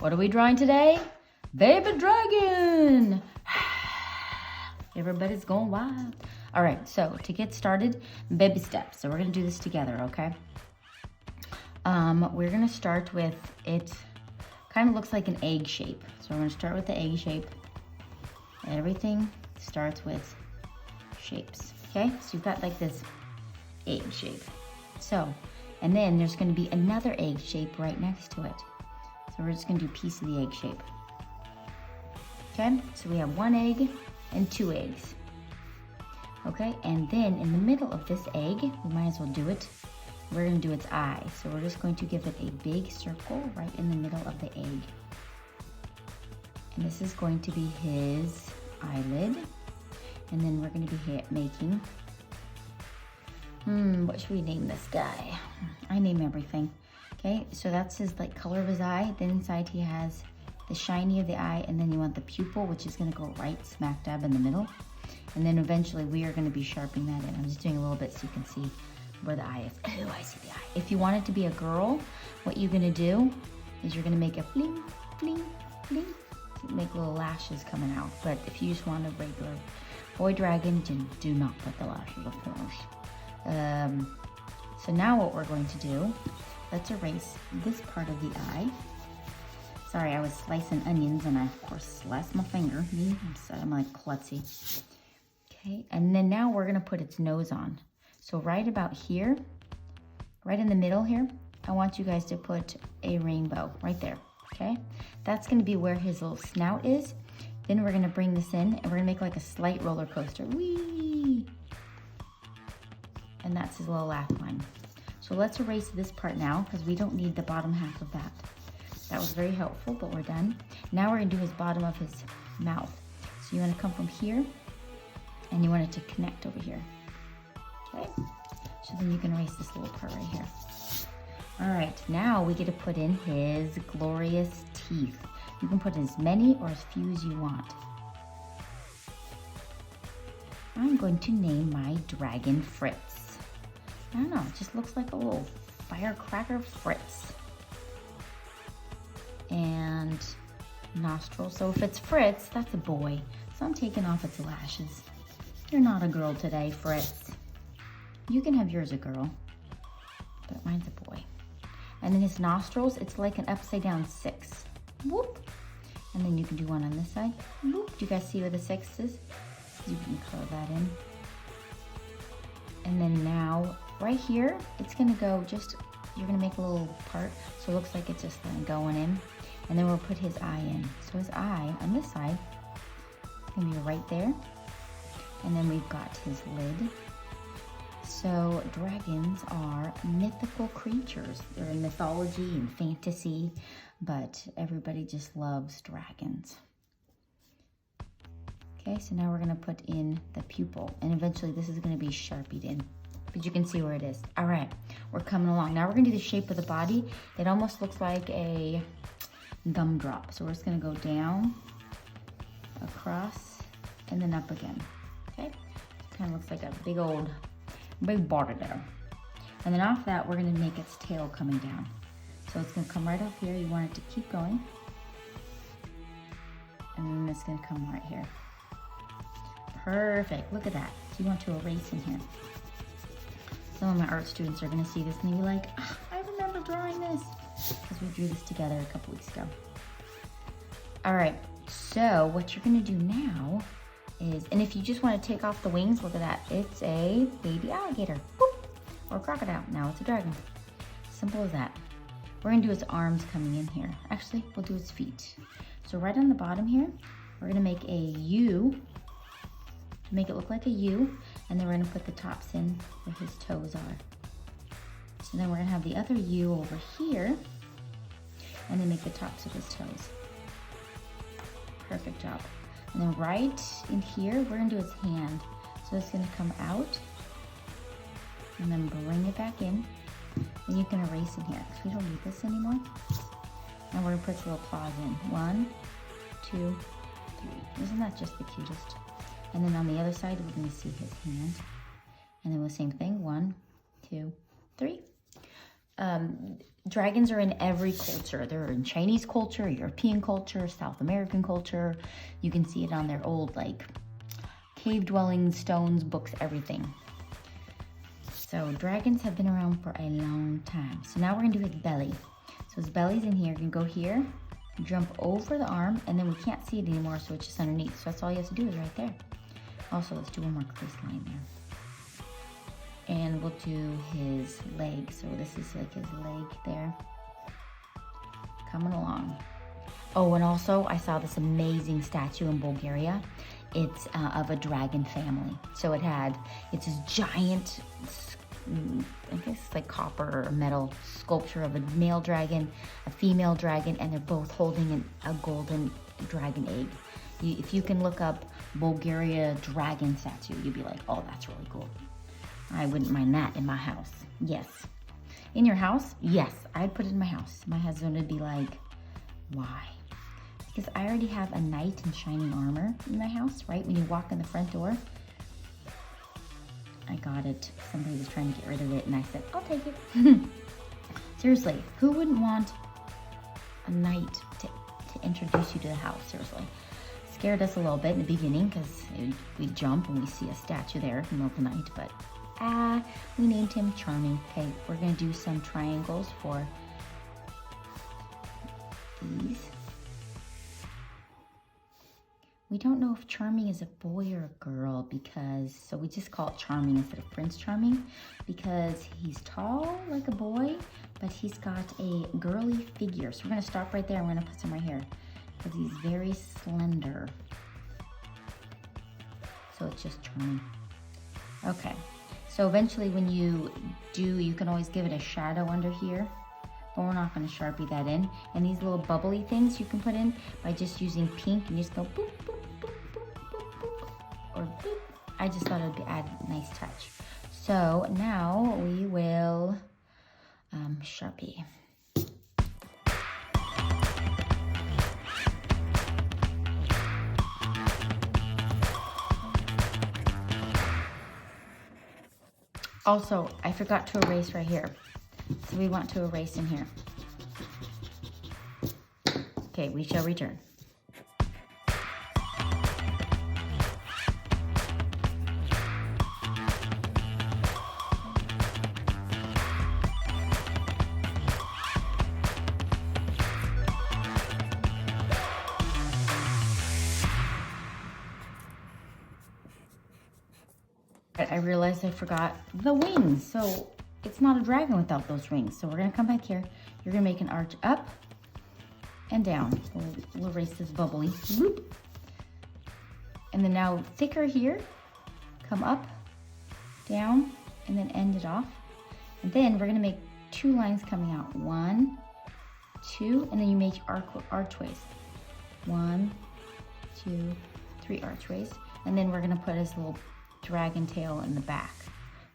What are we drawing today? Baby dragon. Everybody's going wild. All right, so to get started, baby steps. So we're gonna do this together, okay? We're gonna start with, it kind of looks like an egg shape. So we're gonna start with the egg shape. Everything starts with shapes, okay? So you've got like this egg shape. So, and then there's gonna be another egg shape right next to it. So we're just gonna do a piece of the egg shape. Okay, so we have one egg and two eggs. Okay, and then in the middle of this egg, we might as well do it. We're gonna do its eye. So we're just going to give it a big circle right in the middle of the egg. And this is going to be his eyelid. And then we're gonna be making, what should we name this guy? I name everything. Okay, so that's his like color of his eye. Then inside he has the shiny of the eye, and then you want the pupil, which is gonna go right smack dab in the middle. And then eventually we are gonna be sharpening that in. I'm just doing a little bit so you can see where the eye is. Oh, I see the eye. If you want it to be a girl, what you're gonna do is you're gonna make a fling, fling, fling. So make little lashes coming out. But if you just want a regular boy dragon, do not put the lashes, of course. So now what we're going to do, let's erase this part of the eye. Sorry, I was slicing onions and I, of course, sliced my finger. I'm like klutzy. Okay, and then now we're gonna put its nose on. So right about here, right in the middle here, I want you guys to put a rainbow right there, okay? That's gonna be where his little snout is. Then we're gonna bring this in and we're gonna make like a slight roller coaster. Whee! And that's his little laugh line. So let's erase this part now because we don't need the bottom half of that. That was very helpful, but we're done. Now we're gonna do his bottom of his mouth. So you wanna come from here and you want it to connect over here. Okay, so then you can erase this little part right here. All right, now we get to put in his glorious teeth. You can put as many or as few as you want. I'm going to name my dragon Fritz. I don't know, it just looks like a little firecracker Fritz. And nostril, so if it's Fritz, that's a boy. So I'm taking off its lashes. You're not a girl today, Fritz. You can have yours a girl, but mine's a boy. And then his nostrils, it's like an upside down 6. Whoop. And then you can do one on this side. Whoop. Do you guys see where the 6 is? You can color that in. And then now, right here, it's gonna go just, you're gonna make a little part, so it looks like it's just going in. And then we'll put his eye in. So his eye, on this side, is gonna be right there. And then we've got his lid. So dragons are mythical creatures. They're in mythology and fantasy, but everybody just loves dragons. Okay, so now we're gonna put in the pupil, and eventually this is gonna be sharpied in, but you can see where it is. All right, we're coming along. Now we're gonna do the shape of the body. It almost looks like a gumdrop. So we're just gonna go down, across, and then up again, okay? Kind of looks like a big border there. And then off that, we're gonna make its tail coming down. So it's gonna come right up here. You want it to keep going. And then it's gonna come right here. Perfect, look at that. So you want to erase in here. Some of my art students are gonna see this and be like, oh, I remember drawing this. Because we drew this together a couple weeks ago. All right, so what you're gonna do now is, and if you just want to take off the wings, look at that. It's a baby alligator, whoop, or crocodile. Now it's a dragon. Simple as that. We're gonna do its arms coming in here. Actually, we'll do its feet. So right on the bottom here, we're gonna make a U, to make it look like a U, and then we're gonna put the tops in where his toes are. So then we're gonna have the other U over here, and then make the tops of his toes. Perfect job. And then right in here, we're gonna do his hand. So it's gonna come out, and then bring it back in. And you can erase in here, because we don't need this anymore. And we're gonna put the little claws in. 1, 2, 3. Isn't that just the cutest? And then on the other side, we're gonna see his hand. And then the same thing, 1, 2, 3. Dragons are in every culture. They're in Chinese culture, European culture, South American culture. You can see it on their old like cave dwelling stones, books, everything. So dragons have been around for a long time. So now we're gonna do his belly. So his belly's in here. You can go here, jump over the arm, and then we can't see it anymore, so it's just underneath. So that's all you have to do is right there. Also, let's do one more crease line there. And we'll do his leg. So this is like his leg there. Coming along. Oh, and also I saw this amazing statue in Bulgaria. It's of a dragon family. So it's this giant, I guess it's like copper or metal sculpture of a male dragon, a female dragon, and they're both holding a golden dragon egg. If you can look up Bulgaria dragon statue, you'd be like, oh, that's really cool. I wouldn't mind that in my house. Yes. In your house? Yes, I'd put it in my house. My husband would be like, why? Because I already have a knight in shining armor in my house, right? When you walk in the front door, I got it. Somebody was trying to get rid of it, and I said, I'll take it. Seriously, who wouldn't want a knight to introduce you to the house? Seriously. Scared us a little bit in the beginning because we jump when we see a statue there in the middle of the night, but we named him Charming. Okay, we're gonna do some triangles for these. We don't know if Charming is a boy or a girl so we just call it Charming instead of Prince Charming because he's tall like a boy, but he's got a girly figure. So we're gonna stop right there and we're gonna put some right here because he's very slender. So it's just Charming. Okay, so eventually when you can always give it a shadow under here, but we're not gonna Sharpie that in. And these little bubbly things you can put in by just using pink and you just go boop, boop, boop, boop, boop, boop, or boop. I just thought it'd add a nice touch. So now we will Sharpie. Also, I forgot to erase right here. So we want to erase in here. Okay, we shall return. I realized I forgot the wings. So it's not a dragon without those wings. So we're gonna come back here. You're gonna make an arch up and down. We'll erase this bubbly. Whoop. And then now thicker here. Come up, down, and then end it off. And then we're gonna make 2 lines coming out. 1, 2, and then you make archways. 1, 2, 3 archways. And then we're gonna put his little dragon tail in the back.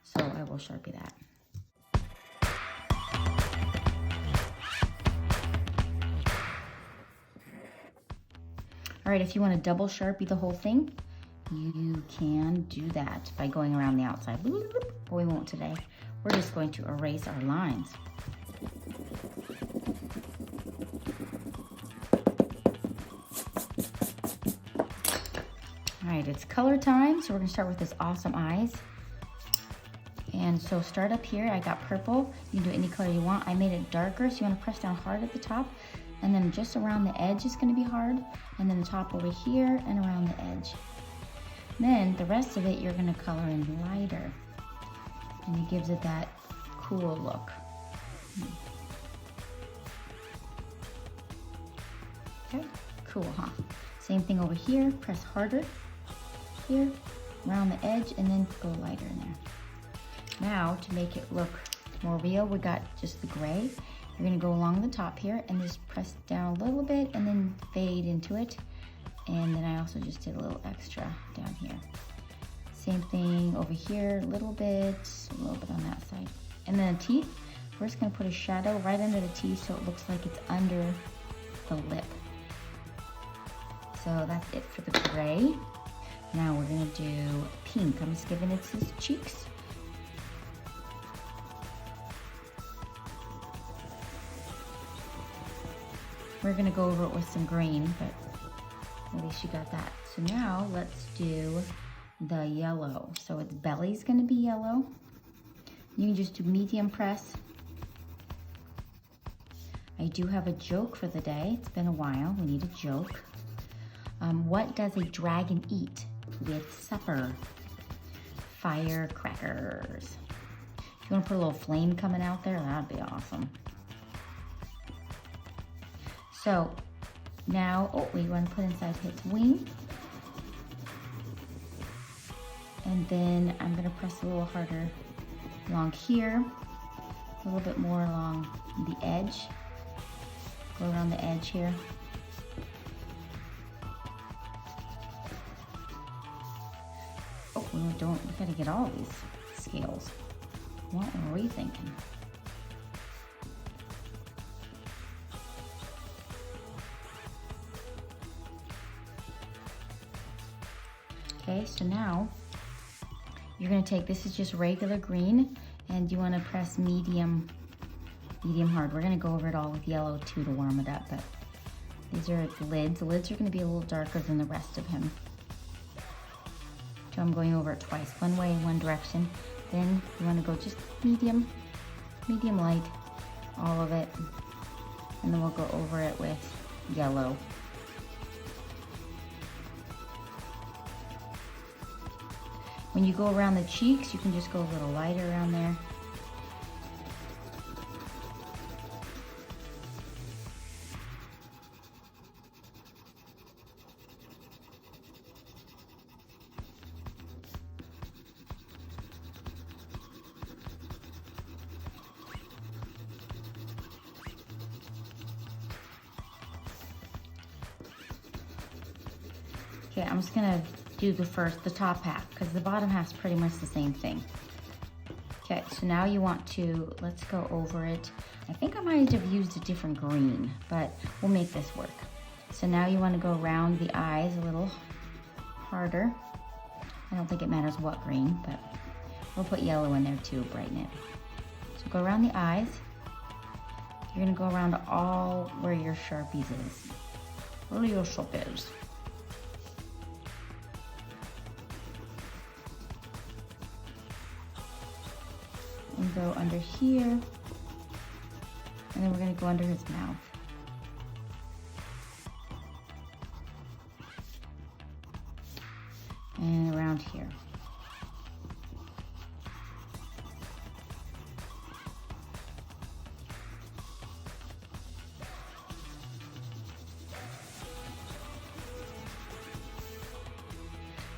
So I will Sharpie that. All right, if you want to double Sharpie the whole thing, you can do that by going around the outside. But we won't today. We're just going to erase our lines. All right, it's color time. So we're gonna start with this awesome eyes. And so start up here, I got purple. You can do any color you want. I made it darker, so you wanna press down hard at the top. And then just around the edge is gonna be hard. And then the top over here and around the edge. Then the rest of it, you're gonna color in lighter. And it gives it that cool look. Okay, cool, huh? Same thing over here, press harder. Here, around the edge, and then go lighter in there. Now, to make it look more real, we got just the gray. You're gonna go along the top here and just press down a little bit and then fade into it. And then I also just did a little extra down here. Same thing over here, a little bit on that side. And then the teeth, we're just gonna put a shadow right under the teeth so it looks like it's under the lip. So that's it for the gray. Now we're gonna do pink. I'm just giving it his cheeks. We're gonna go over it with some green, but at least you got that. So now let's do the yellow. So its belly's gonna be yellow. You can just do medium press. I do have a joke for the day. It's been a while, we need a joke. What does a dragon eat with supper? Firecrackers. If you wanna put a little flame coming out there, that'd be awesome. So now, oh, we want to put inside its wing. And then I'm gonna press a little harder along here, a little bit more along the edge. Go around the edge here. Oh, we gotta get all these scales. What were we thinking? Okay, so now you're gonna take, this is just regular green, and you wanna press medium hard. We're gonna go over it all with yellow too to warm it up, but these are its lids. The lids are gonna be a little darker than the rest of him. So I'm going over it twice, one way, one direction. Then you wanna go just medium light, all of it. And then we'll go over it with yellow. When you go around the cheeks, you can just go a little lighter around there. Okay, I'm just gonna do the top half, because the bottom half's pretty much the same thing. Okay, so now you want to, let's go over it. I think I might have used a different green, but we'll make this work. So now you want to go around the eyes a little harder. I don't think it matters what green, but we'll put yellow in there too, brighten it. So go around the eyes. You're gonna go around all where your Sharpies is. Where your sharp is. And go under here, and then we're gonna go under his mouth. And around here.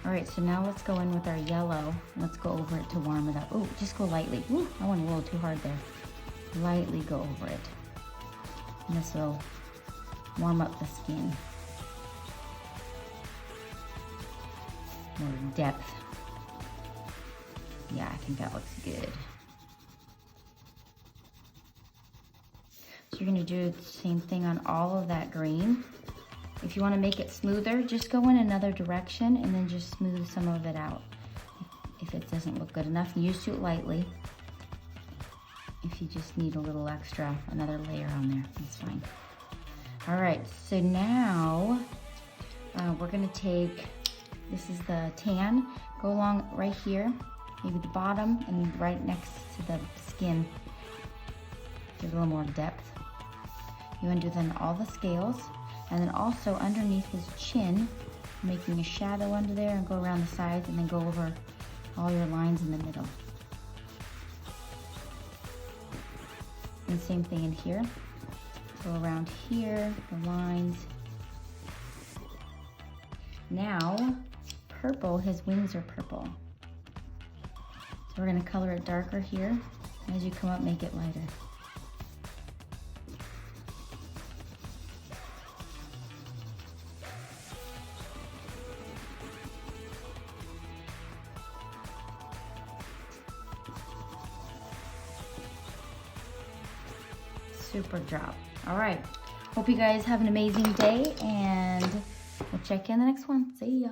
All right, so now let's go in with our yellow. Let's go over it to warm it up. Oh, just go lightly. Ooh, I went a little too hard there. Lightly go over it. And this will warm up the skin. More depth. Yeah, I think that looks good. So you're gonna do the same thing on all of that green. If you want to make it smoother, just go in another direction and then just smooth some of it out. If it doesn't look good enough, use it lightly. If you just need a little extra, another layer on there, that's fine. All right, so now we're gonna take, this is the tan, go along right here, maybe the bottom and right next to the skin. Give it a little more depth. You want to do then all the scales. And then also underneath his chin, making a shadow under there, and go around the sides and then go over all your lines in the middle. And same thing in here. Go around here, the lines. Now, purple, his wings are purple. So we're gonna color it darker here. As you come up, make it lighter. Super job. All right. Hope you guys have an amazing day, and we'll check you in the next one. See ya.